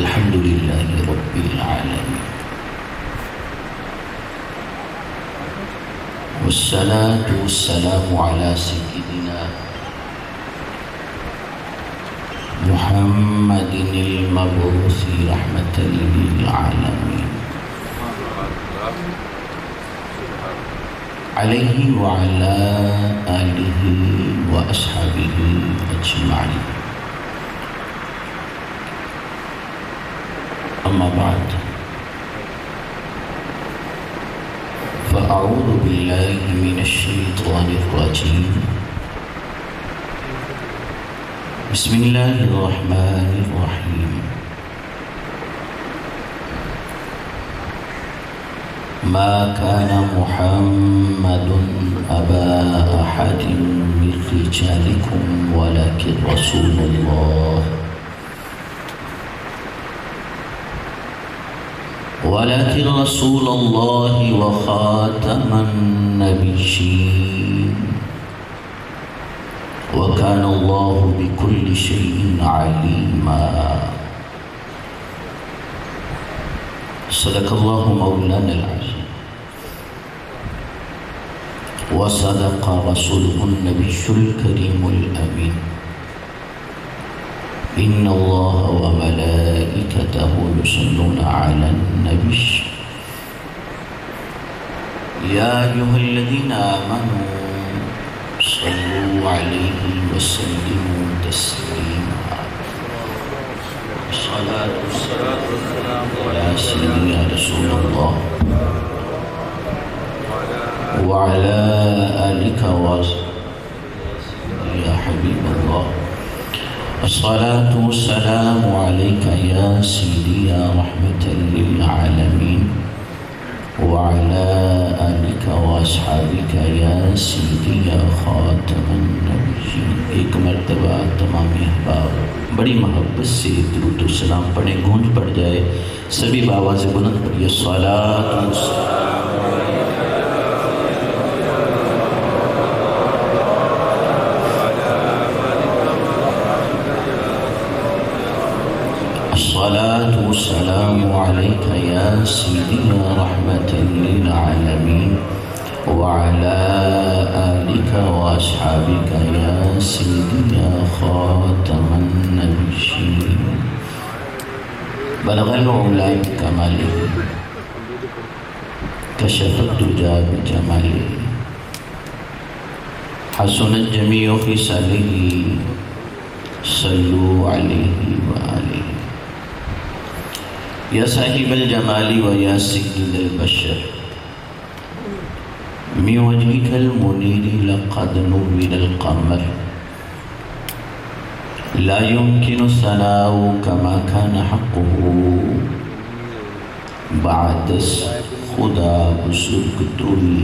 الحمد لله رب العالمين والصلاة والسلام على سيدنا محمد المبعوث رحمة للعالمين عليه وعلى آله وأصحابه أجمعين. أما بعد فأعوذ بالله من الشيطان الرجيم. بسم الله الرحمن الرحيم. ما كان محمد أبا أحد من رجالكم ولكن رسول الله وخاتم النبيين وكان الله بكل شيء عليما. صدق الله مولانا العظيم وصدق رسوله النبي الكريم الأمين. إن الله وملائكته يصلون على النبي يا أيها الذين آمنوا صلوا عليه وسلموا تسليما. الصلاة والسلام على سيدنا رسول الله وعلى آلك وصحبه يا حبيب الله. الصلاة والسلام عليك يا سيدي يا رحمة للعالمين وعلى آلك وأصحابك يا سيدي يا خاتم النبيين. ایک مرتبہ تمام احباب بڑی محبت سے درود و سلام پڑھیں، گونج پڑ جائے، سبھی بآواز بلند پڑھیے. الصلاۃ والسلام الصلاة والسلام عليك يا سيدي يا رحمة للعالمين وعلى آلك وأصحابك يا سيدي يا خاتم النبيين. بلغ العلا بكماله كشف الدجى بجماله حسنت جميع خصاله صلوا عليه وآله. یا صاحب الجمال و یا سید البشر من وجهك المنير لقد نور القمر لا يمكن ثناء كما كان حقه بعد خدا بزرگ دوری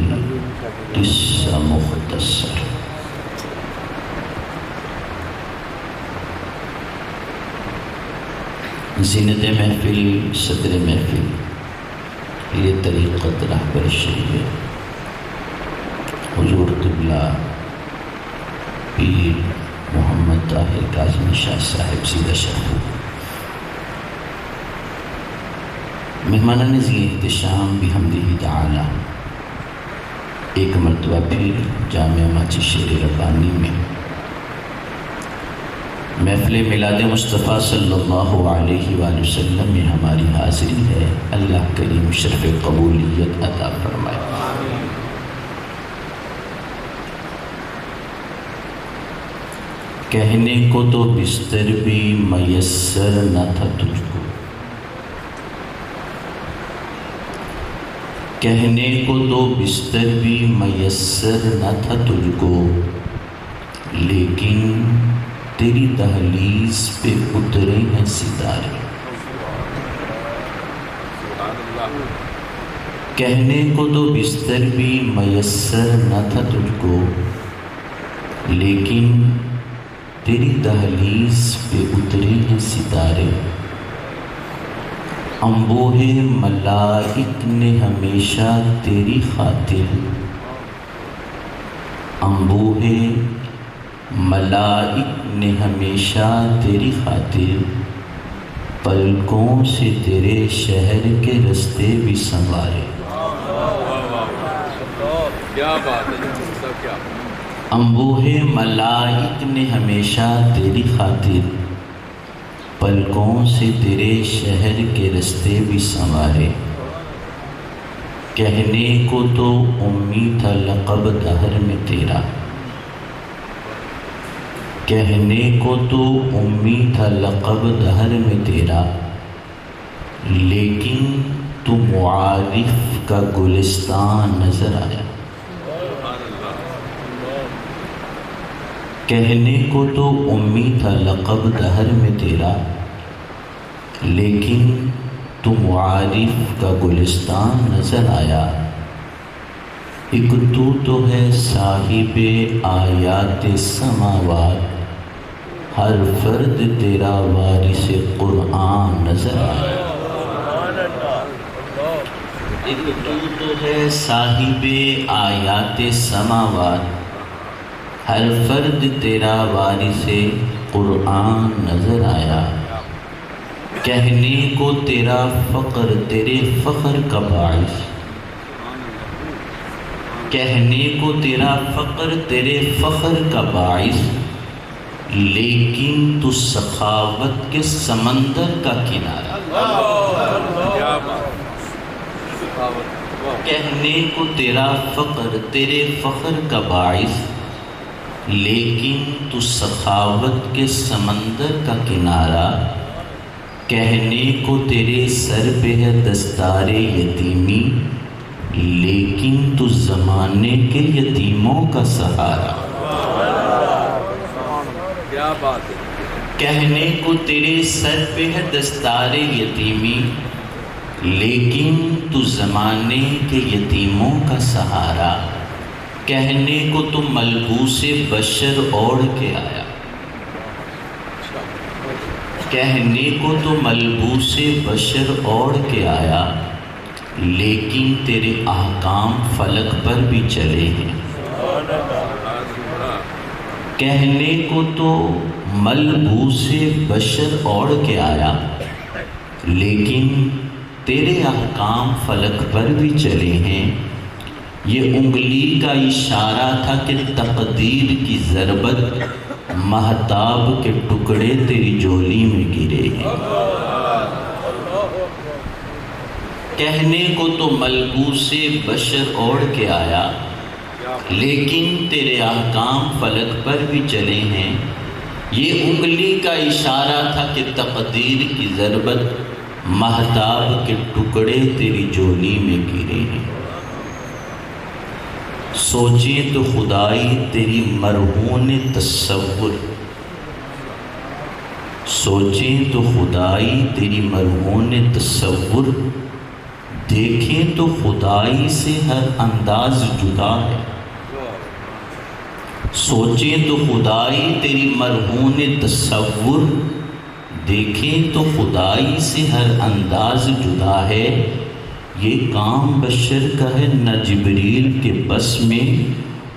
قصہ مختصر. زینت محفل، صدر محفل، یہ طریقت رہبر شریعت حضور قبلہ پیر محمد طاہر کاظمی شاہ صاحب سیدہ شاہ. مہمانان ذی احتشام بحمدہ تعالی ایک مرتبہ پھر جامعہ ماچی شیر ربانی میں محفل میلاد مصطفیٰ صلی اللہ علیہ وآلہ وسلم میں ہماری حاضری ہے. اللہ کریم شرف قبولیت عطا فرمائے. کہنے کو تو بستر بھی میسر نہ تھا تجھ کو، کہنے کو تو بستر بھی میسر نہ تھا تجھ کو، لیکن تیری دہلیز پہ اترے ہیں ستارے. کہنے کو تو بستر بھی میسر نہ تھا تجھ کو، لیکن تیری دہلیز پہ اترے ہیں ستارے. انبوہ ملائک نے ہمیشہ تیری خاطر، انبوہ ملائک نے ہمیشہ تیری خاطر پلکوں سے تیرے شہر کے رستے بھی سنوارے۔ کیا بات ہے، کیا انبوہ ملائک نے ہمیشہ تیری خاطر پلکوں سے تیرے شہر کے رستے بھی سنوارے۔ کہنے کو تو امی تھا لقب دہر میں تیرا، کہنے کو تو امی تھا لقب دہر میں تیرا، لیکن تو معارف کا گلستان نظر آیا۔ کہنے کو تو امی تھا لقب دہر میں تیرا، لیکن تو معارف کا گلستان نظر آیا۔ ایک تو ہے صاحب آیات سماوات، ہر فرد تیرا وارث قرآن نظر آیا۔ ایک تو ہے صاحب آیات سماوات، ہر فرد تیرا وارث قرآن نظر آیا۔ کہنے کو تیرا فقر تیرے فخر کا باعث، کہنے کو تیرا فقر تیرے فخر کا باعث، لیکن تو سخاوت کے سمندر کا کنارہ۔ کہنے کو تیرا فقر تیرے فخر کا باعث، لیکن تو سخاوت کے سمندر کا کنارہ۔ کہنے کو تیرے سر پہ ہے دستار یتیمی، لیکن تو زمانے کے یتیموں کا سہارا۔ کیا بات ہے۔ کہنے کو تیرے سر پہ ہے دستار یتیمی، لیکن تو زمانے کے یتیموں کا سہارا۔ کہنے کو تو ملبوس بشر اوڑھ کے آیا، کہنے کو تو ملبوس بشر اوڑھ کے آیا، لیکن تیرے احکام فلک پر بھی چلے ہیں۔ کہنے کو تو ملبوس بشر اوڑھ کے آیا، لیکن تیرے احکام فلک پر بھی چلے ہیں۔ یہ انگلی کا اشارہ تھا کہ تقدیر کی ضربت مہتاب کے ٹکڑے تیری جھولی میں گرے ہیں۔ کہنے کو تو ملبوس بشر اوڑھ کے آیا، لیکن تیرے احکام فلک پر بھی چلے ہیں۔ یہ انگلی کا اشارہ تھا کہ تقدیر کی ضربت مہتاب کے ٹکڑے تیری جھولی میں گرے ہیں۔ سوچیں تو خدائی تیری مرہون تصور، سوچیں تو خدائی تیری مرہون تصور، دیکھیں تو خدائی سے ہر انداز جدا ہے۔ سوچیں تو خدائی تیری مرہون تصور، دیکھیں تو خدائی سے ہر انداز جدا ہے۔ یہ کام بشر کا ہے نہ جبریل کے بس میں،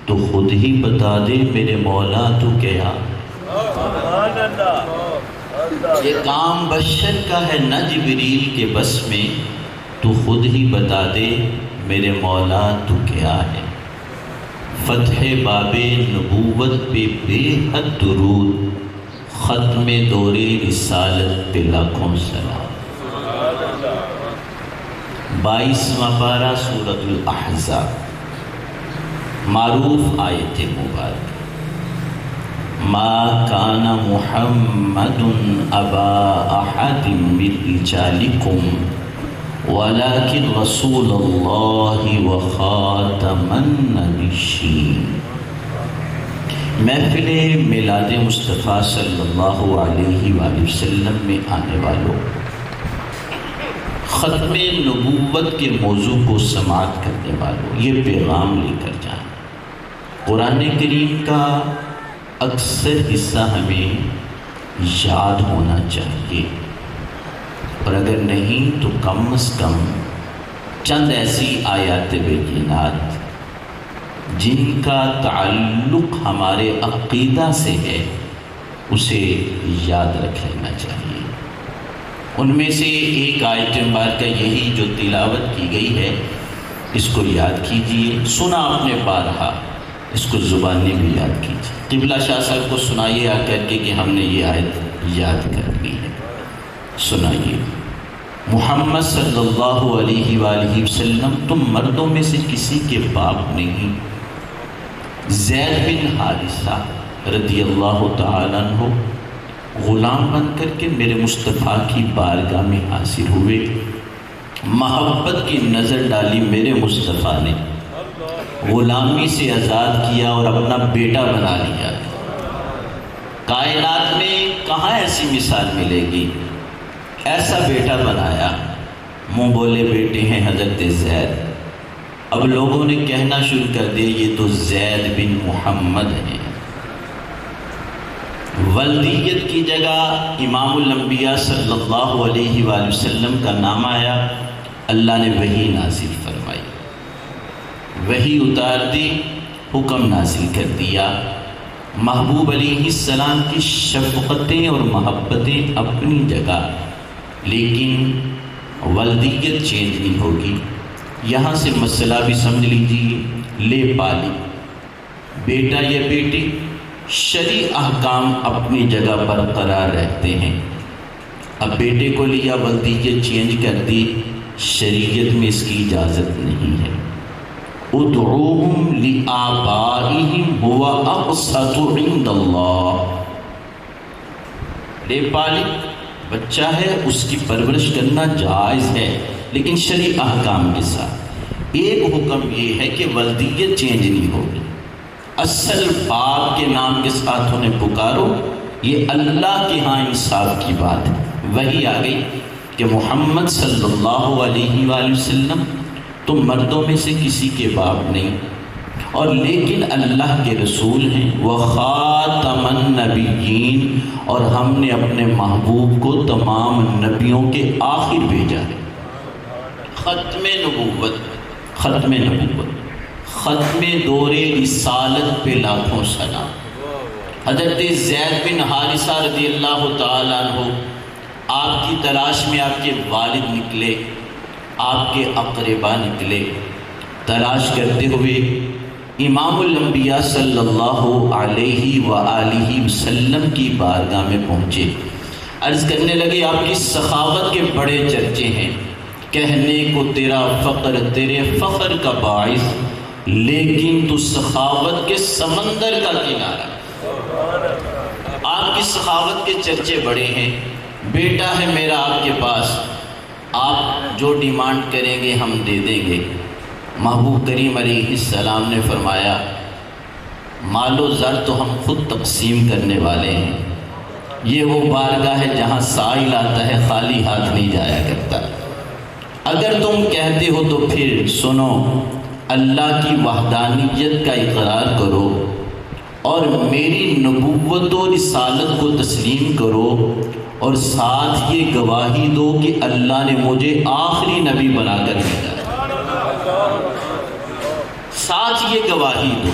تو خود ہی بتا دے میرے مولا تو کیا۔ یہ کام بشر کا ہے نہ جبریل کے بس میں، تو خود ہی بتا دے میرے مولا تو کیا ہے۔ فتح باب نبوت پہ بے حد درود، ختم دور رسالت پہ لاکھوں سلام۔ 22واں پارہ سورۃ الاحزاب، معروف آیت مبارک۔ ما کان محمد ابا احد من رجالکم ولکن رسول اللہ وخاتم النبیین۔ محفل میلاد مصطفیٰ صلی اللہ علیہ وآلہ وسلم میں آنے والوں، ختم نبوت کے موضوع کو سماعت کرنے والوں، یہ پیغام لے کر جائیں۔ قرآن کریم کا اکثر حصہ ہمیں یاد ہونا چاہیے، اور اگر نہیں تو کم از کم چند ایسی آیات بینات جن کا تعلق ہمارے عقیدہ سے ہے اسے یاد رکھ لینا چاہیے۔ ان میں سے ایک آیت مبارکہ یہی جو تلاوت کی گئی ہے، اس کو یاد کیجئے، سنا آپ نے بارہا، اس کو زبانی بھی یاد کیجئے۔ قبلہ شاہ صاحب کو سنائیے آ کر کے کہ ہم نے یہ آیت یاد کر لی ہے، سنائیے۔ محمد صلی اللہ علیہ وآلہ وسلم تم مردوں میں سے کسی کے باپ نہیں، زید بن حارثہ رضی اللہ تعالیٰ عنہ غلام بن کر کے میرے مصطفیٰ کی بارگاہ میں حاضر ہوئے، محبت کی نظر ڈالی میرے مصطفیٰ نے، غلامی سے آزاد کیا اور اپنا بیٹا بنا لیا۔ کائنات میں کہاں ایسی مثال ملے گی، ایسا بیٹا بنایا، منہ بولے بیٹے ہیں حضرت زید۔ اب لوگوں نے کہنا شروع کر دیا یہ تو زید بن محمد ہیں۔ ولدیت کی جگہ امام الانبیاء صلی اللہ علیہ وآلہ وسلم کا نام آیا، اللہ نے وحی نازل فرمائی، وحی اتار دی، حکم نازل کر دیا۔ محبوب علیہ السلام کی شفقتیں اور محبتیں اپنی جگہ، لیکن ولدیت چینج نہیں ہوگی۔ یہاں سے مسئلہ بھی سمجھ لیجیے، لے پالی بیٹا یا بیٹی، شرعی احکام اپنی جگہ برقرار رہتے ہیں۔ اب بیٹے کو لیا، ولدیت چینج کر دی، شریعت میں اس کی اجازت نہیں ہے۔ ادعوہم لآبائہم هو اقسط عند اللہ، لے پالی بچہ ہے، اس کی پرورش کرنا جائز ہے، لیکن شرعی احکام کے ساتھ۔ ایک حکم یہ ہے کہ ولدیت چینج نہیں ہوگی، اصل باپ کے نام کے ساتھ انہیں پکارو، یہ اللہ کے ہاں انصاف کی بات ہے۔ وہی آ گئی کہ محمد صلی اللہ علیہ وآلہ وسلم تم مردوں میں سے کسی کے باپ نہیں، اور لیکن اللہ کے رسول ہیں، وخاتم النبیین، اور ہم نے اپنے محبوب کو تمام نبیوں کے آخر بھیجا ہے۔ ختم نبوت، ختم نبوت، ختم دور رسالت پہ لاکھوں سلام۔ حضرت زید بن حارثہ رضی اللہ تعالیٰ عنہ آپ کی تلاش میں آپ کے والد نکلے، آپ کے اقربا نکلے، تلاش کرتے ہوئے امام الانبیاء صلی اللہ علیہ وآلہ وسلم کی بارگاہ میں پہنچے، عرض کرنے لگے آپ کی سخاوت کے بڑے چرچے ہیں، کہنے کو تیرا فقر تیرے فخر کا باعث، لیکن تو سخاوت کے سمندر کا کنارہ۔ آپ کی سخاوت کے چرچے بڑے ہیں، بیٹا ہے میرا آپ کے پاس، آپ جو ڈیمانڈ کریں گے ہم دے دیں گے۔ محبوب کریم علیہ السلام نے فرمایا مال و زر تو ہم خود تقسیم کرنے والے ہیں، یہ وہ بارگاہ ہے جہاں سائل آتا ہے خالی ہاتھ نہیں جایا کرتا۔ اگر تم کہتے ہو تو پھر سنو، اللہ کی وحدانیت کا اقرار کرو اور میری نبوت و رسالت کو تسلیم کرو، اور ساتھ یہ گواہی دو کہ اللہ نے مجھے آخری نبی بنا کر بھیجا ہے۔ ساتھ یہ گواہی دو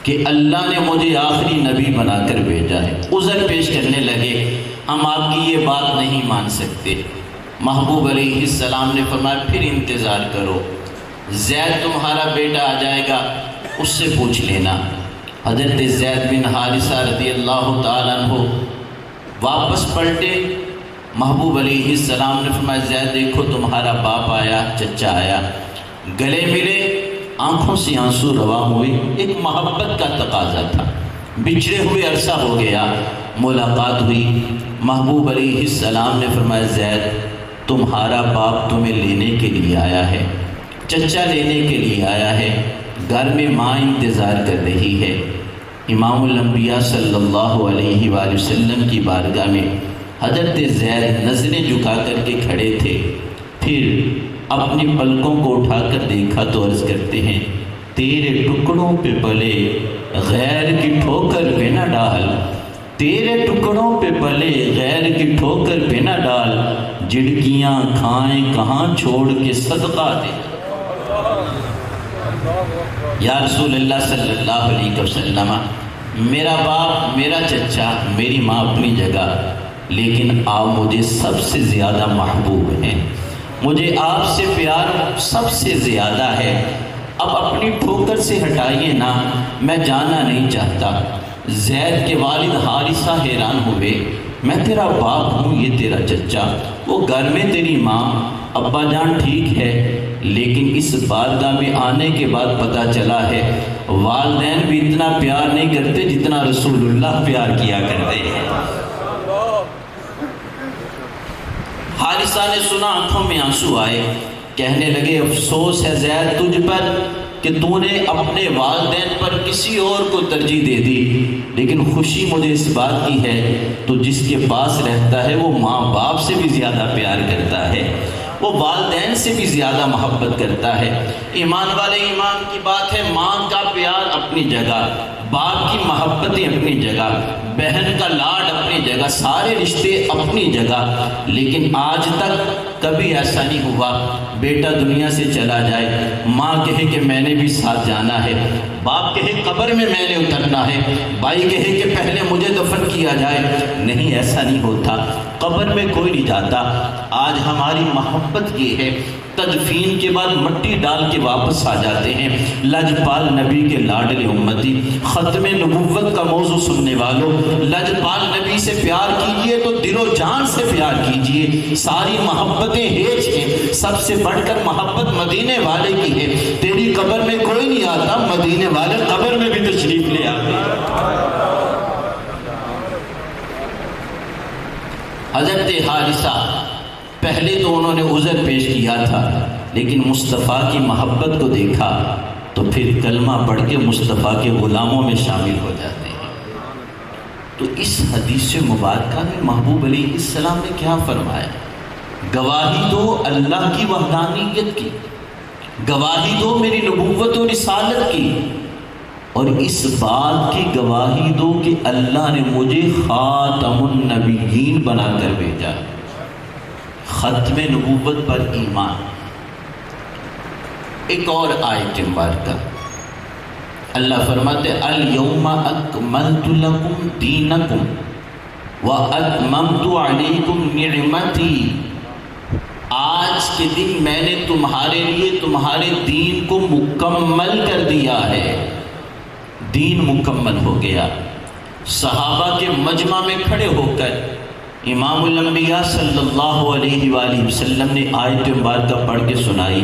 کہ اللہ نے مجھے آخری نبی بنا کر بھیجا ہے۔ عذر پیش کرنے لگے، ہم آپ کی یہ بات نہیں مان سکتے۔ محبوب علیہ السلام نے فرمایا پھر انتظار کرو، زید تمہارا بیٹا آ جائے گا، اس سے پوچھ لینا۔ حضرت زید بن حارثہ رضی اللہ تعالیٰ عنہ واپس پلٹے، محبوب علیہ السلام نے فرمایا زید دیکھو تمہارا باپ آیا، چچا آیا، گلے ملے، آنکھوں سے آنسو رواں ہوئے، ایک محبت کا تقاضا تھا، بچھڑے ہوئے عرصہ ہو گیا، ملاقات ہوئی۔ محبوب علیہ السلام نے فرمایا زید تمہارا باپ تمہیں لینے کے لیے آیا ہے، چچا لینے کے لیے آیا ہے، گھر میں ماں انتظار کر رہی ہے۔ امام الانبیاء صلی اللہ علیہ وآلہ وسلم کی بارگاہ میں حضرت زید نظریں جھکا کر کے کھڑے تھے، پھر اپنی پلکوں کو اٹھا کر دیکھا تو عرض کرتے ہیں تیرے ٹکڑوں پہ پلے غیر کی ٹھوکر پہ نہ ڈال، تیرے ٹکڑوں پہ پلے غیر کی ٹھوکر پہ نہ ڈال، جھڑکیاں کھائیں کہاں چھوڑ کے صدقہ دے۔ یا رسول اللہ صلی اللہ علیہ وسلم، میرا باپ، میرا چچا، میری ماں اپنی جگہ، لیکن آپ مجھے سب سے زیادہ محبوب ہیں، مجھے آپ سے پیار سب سے زیادہ ہے، اب اپنی ٹھوکر سے ہٹائیے نا، میں جانا نہیں چاہتا۔ زید کے والد حارثہ حیران ہوئے، میں تیرا باپ ہوں، یہ تیرا چچا، وہ گھر میں تیری ماں، ابا جان ٹھیک ہے، لیکن اس بارگاہ میں آنے کے بعد پتہ چلا ہے والدین بھی اتنا پیار نہیں کرتے جتنا رسول اللہ پیار کیا کرتے ہیں۔ حارثہ نے سنا، آنکھوں میں آنسو آئے، کہنے لگے افسوس ہے زید تجھ پر کہ تو نے اپنے والدین پر کسی اور کو ترجیح دے دی، لیکن خوشی مجھے اس بات کی ہے تو جس کے پاس رہتا ہے وہ ماں باپ سے بھی زیادہ پیار کرتا ہے، وہ والدین سے بھی زیادہ محبت کرتا ہے۔ ایمان والے ایمان کی بات ہے، ماں کا پیار اپنی جگہ، باپ کی محبتیں اپنی جگہ، بہن کا لاڈ اپنی جگہ، سارے رشتے اپنی جگہ، لیکن آج تک کبھی ایسا نہیں ہوا بیٹا دنیا سے چلا جائے، ماں کہے کہ میں نے بھی ساتھ جانا ہے، باپ کہے قبر میں نے اترنا ہے، بھائی کہے کہ پہلے مجھے دفن کیا جائے، نہیں ایسا نہیں ہوتا، قبر میں کوئی نہیں جاتا۔ آج ہماری محبت یہ ہے، تدفین کے بعد مٹی ڈال کے واپس آ جاتے ہیں۔ لجپال نبی کے لاڈلے امتی، ختم نبوت کا موضوع سننے والوں، لجپال نبی سے پیار کیجئے تو دل و جان سے پیار کیجئے، ساری محبتیں ہیچ ہیں، سب سے بڑھ کر محبت مدینے والے کی ہے۔ تیری قبر میں کوئی نہیں آتا، مدینے والے قبر میں بھی تشریف لے آتے ہیں۔ حضرت حارثہ پہلے تو انہوں نے عذر پیش کیا تھا، لیکن مصطفیٰ کی محبت کو دیکھا تو پھر کلمہ پڑھ کے مصطفیٰ کے غلاموں میں شامل ہو جاتے ہیں۔ تو اس حدیث مبارکہ میں محبوب علیہ السلام نے کیا فرمایا؟ گواہی دو اللہ کی وحدانیت کی، گواہی دو میری نبوت و رسالت کی، اور اس بات کی گواہی دو کہ اللہ نے مجھے خاتم النبیین بنا کر بھیجا۔ ختم نبوت پر ایمان۔ ایک اور آیت مبارکہ اللہ فرماتے الیوم اکملت لکم دینکم واتممت علیکم نعمتی، آج کے دن میں نے تمہارے لیے تمہارے دین کو مکمل کر دیا ہے، دین مکمل ہو گیا۔ صحابہ کے مجمع میں کھڑے ہو کر امام الانبیاء صلی اللہ علیہ وآلہ وسلم نے آیت مبارکہ پڑھ کے سنائی،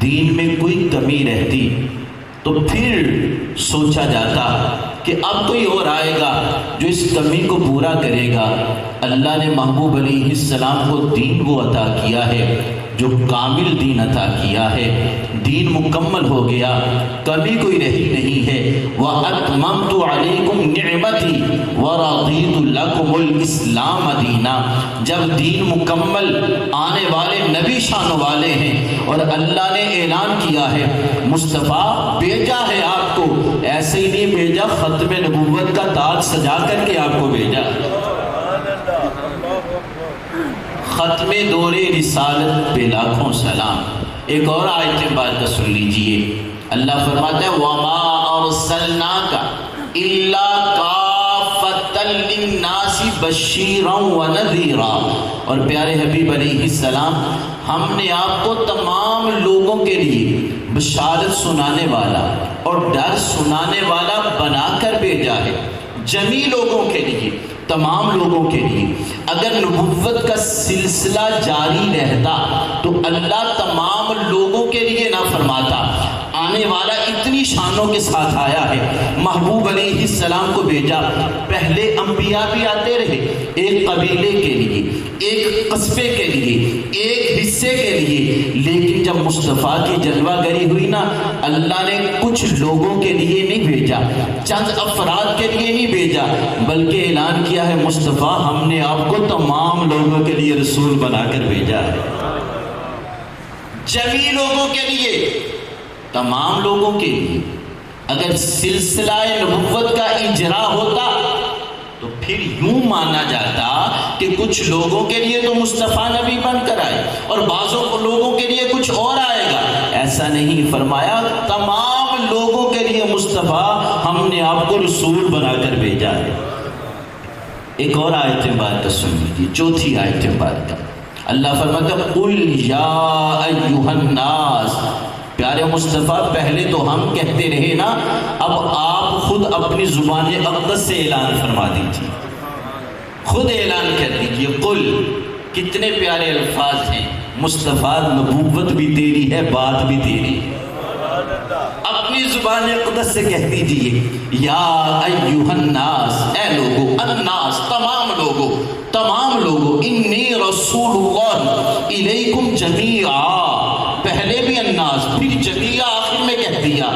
دین میں کوئی کمی رہتی تو پھر سوچا جاتا کہ اب کوئی اور آئے گا جو اس کمی کو پورا کرے گا۔ اللہ نے محبوب علیہ السلام کو دین وہ عطا کیا ہے جو کامل دین عطا کیا ہے، دین مکمل ہو گیا، کمی کوئی رہی نہیں ہے۔ وَأَتْمَمْتُ عَلَيْكُمْ نِعْمَتِي وَرَضِيتُ لَكُمُ الْإِسْلَامَ دِينًا، جب دین مکمل آنے والے نبی شان والے ہیں اور اللہ نے اعلان کیا ہے مصطفیٰ بھیجا ہے آپ کو، ایسے ہی نہیں بھیجا، ختم نبوت کا تاج سجا کر کے آپ کو بھیجا، ختم دور رسالت پہ لاکھوں سلام۔ ایک اور آیت مبارکہ سن لیجئے، اللہ فرماتا ہے وَمَا أَرْسَلْنَاكَ إِلَّا كَافَّةً لِلنَّاسِ بَشِيرًا وَنَذِيرًا، اور پیارے حبیب علیہ السلام، ہم نے آپ کو تمام لوگوں کے لیے بشارت سنانے والا اور ڈر سنانے والا بنا کر بھیجا ہے، جمی لوگوں کے لیے، تمام لوگوں کے لیے۔ اگر نبوت کا سلسلہ جاری رہتا تو اللہ تمام لوگوں کے لیے نہ فرماتا، آنے والا اتنی شانوں کے ساتھ آیا ہے، محبوب علیہ السلام کو بھیجا۔ پہلے انبیاء بھی آتے رہے، ایک قبیلے کے لیے، ایک قصبے کے لیے، ایک حصے کے لیے، لیکن جب مصطفیٰ کی جلوہ گری ہوئی نا، اللہ نے کچھ لوگوں کے لیے نہیں بھیجا، چند افراد کے لیے نہیں بھیجا، بلکہ اعلان کیا ہے مصطفیٰ ہم نے آپ کو تمام لوگوں کے لیے رسول بنا کر بھیجا ہے، جمی لوگوں کے لیے، تمام لوگوں کے لیے۔ اگر سلسلہ نبوت کا اجرا ہوتا تو پھر یوں مانا جاتا کہ کچھ لوگوں کے لیے تو مصطفیٰ نبی بن کر آئے اور بعضوں لوگوں کے لیے کچھ اور آئے گا. ایسا نہیں، فرمایا تمام لوگوں کے لیے مصطفیٰ ہم نے آپ کو رسول بنا کر بھیجا ہے. ایک اور آیت مبارکہ سن لیجیے، چوتھی آیت مبارکہ. اللہ فرماتا ہے قل یا ایھا الناس، پیارے مصطفیٰ پہلے تو ہم کہتے رہے نا، اب آپ خود اپنی زبان اقدس سے اعلان فرما دیجیے، خود اعلان کر دیجیے. قل، کتنے پیارے الفاظ ہیں. مصطفیٰ نبوت بھی تیری ہے، بات بھی تیری ہے. اپنی زبان اقدس سے کہہ دیجیے یا ایھا الناس، اے لوگو، الناس تمام لوگو، تمام لوگو، انی رسول اللہ الیکم جمیعا. پہلے بھی الناس، پھر جمیعا آخر میں کہہ دیا.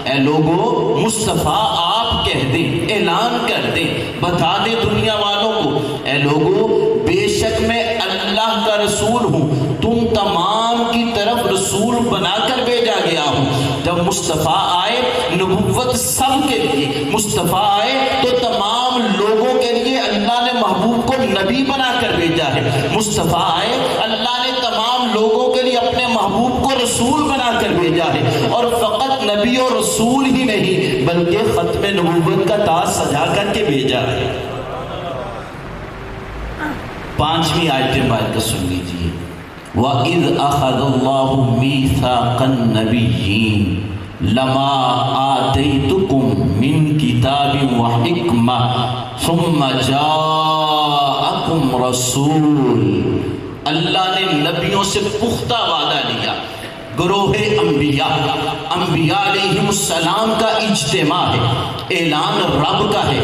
اے لوگو، مصطفیٰ آپ کہہ دیں، اعلان کر دیں، بتا دیں دنیا والوں کو، اے لوگو بے شک میں اللہ کا رسول ہوں، تم تمام کی طرف رسول بنا کر بھیجا گیا ہوں. جب مصطفیٰ آئے نبوت سب کے لیے، مصطفیٰ آئے تو تمام لوگوں کے لیے اللہ نے محبوب کو نبی بنا کر بھیجا ہے. مصطفیٰ آئے، اللہ نے تمام لوگوں کے لیے اپنے محبوب کو رسول بنا کر بھیجا ہے. اور فقط نبی اور رسول ہی نہیں بلکہ ختم نبوت کا تاج سجا کر کے بھیجا ہے. پانچویں آیت مبارکہ سن لیجیے. وَإِذْ أَخَذَ اللَّهُ مِيثَاقَ النَّبِيِّينَ لَمَا آتَيْتُكُم مِّن كِتَابٍ وَحِكْمَةٍ ثُمَّ جَاءَكُمْ رَسُولٌ. اللہ نے نبیوں سے پختہ وعدہ لیا. گروہ انبیاء علیہ السلام کا اجتماع ہے، اعلان رب کا ہے.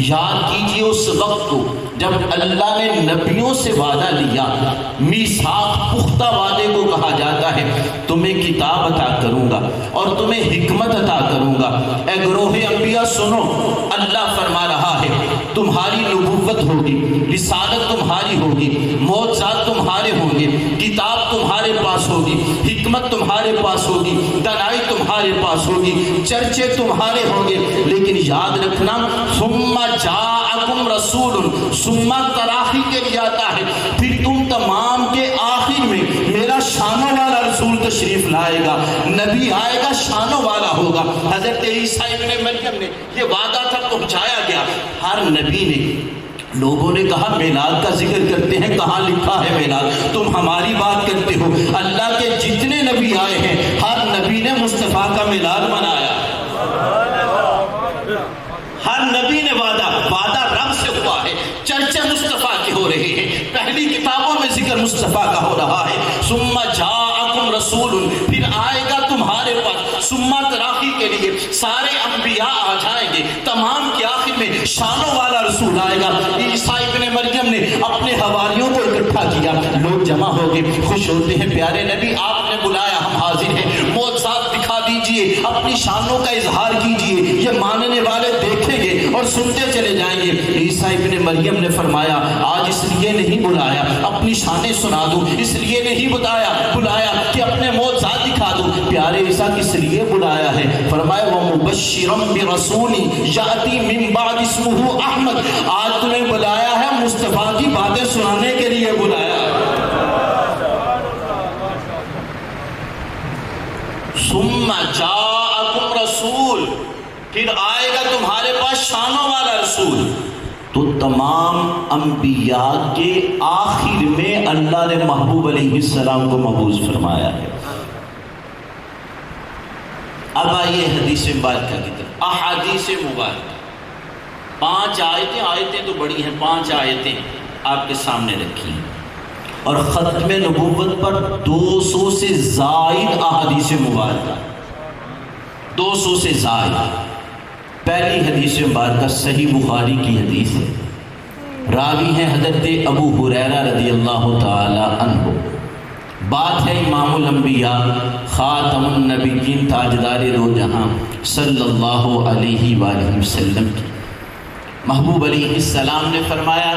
یاد کیجئے اس وقت کو جب اللہ نے نبیوں سے وعدہ لیا. میثاق پختہ وعدے کو کہا جاتا ہے. تمہیں کتاب عطا کروں گا اور تمہیں حکمت عطا کروں گا. اے گروہ انبیاء سنو، اللہ فرما رہا ہے تمہاری نبوت ہوگی، رسالت تمہاری ہوگی، معجزات تمہارے ہوں گے، کتاب تمہارے پاس ہوگی، حکمت تمہارے پاس ہوگی، دانائی تمہارے پاس ہوگی، چرچے تمہارے ہوں گے. لیکن یاد رکھنا ثم جاءکم رسول، ثم تراخی کے لیے آتا ہے، پھر تم تمام کے آخر میں میرا شانوں والا رسول تشریف لائے گا. نبی آئے گا شانوں والا ہوگا. حضرت عیسیٰ ابن مریم نے یہ وعدہ تھا، پہنچایا گیا. ہر نبی نے، لوگوں نے کہا میلاد کا ذکر کرتے ہیں، کہاں لکھا ہے میلاد؟ تم ہماری بات کرتے ہو. اللہ کے جتنے نبی آئے ہیں ہر نبی نے مصطفیٰ کا میلاد منایا. ہر نبی نے وعدہ رب سے ہوا ہے. چرچے مصطفیٰ کے ہو رہے ہیں، پہلی کتابوں میں ذکر مصطفیٰ کا ہو رہا ہے. ثم جاءکم رسول، پھر آئے گا تمہارے پاس. ثم تراخی کے لیے سارے انبیاء آ جائیں گے، تمام کے آخر میں شانوں والا رسول آئے گا. عیسیٰ ابن مریم نے اپنے حواریوں کو اکٹھا کیا، لوگ جمع ہو گئے، خوش ہوتے ہیں پیارے نبی آپ نے بلایا، ہم حاضر ہیں، معجزات دکھا دیجئے، اپنی شانوں کا اظہار کیجئے، یہ ماننے والے دیکھیں گے اور سنتے چلے جائیں گے. عیسیٰ ابن مریم نے فرمایا آج اس لیے نہیں بلایا اپنی شانیں سنا دوں، اس لیے نہیں بلایا کہ اپنے معجزات دکھا دوں. پیارے عیسیٰ کس لیے بلایا ہے؟ فرمایا وَمُبَشِّرًا بِرَسُولٍ يَأْتِي مِن بَعْدِ اسْمُهُ احمد. آج تمہیں بلایا ہے مصطفیٰ کی باتیں سنانے کے لیے بلایا. ثم جاءکم رسول، پھر آئے گا تمہارے پاس شانوں والا رسول. تو تمام انبیاء کے آخر میں اللہ نے محبوب علیہ السلام کو مبعوث فرمایا ہے. اب آئیے حدیث مبارکہ کی طرف. احادیث مبارکہ 5 آیتیں تو بڑی ہیں، 5 آیتیں آپ کے سامنے رکھی ہیں اور ختم نبوت پر 200 سے زائد احادیث مبارکہ، 200 سے زائد. پہلی حدیث مبارکہ صحیح بخاری کی حدیث ہے. راوی ہیں حضرت ابو ہریرہ رضی اللہ تعالی عنہ. بات ہے امام الانبیاء خاتم النبیین تاجدار دو جہاں صلی اللہ علیہ وآلہ وسلم کی. محبوب علیہ السلام نے فرمایا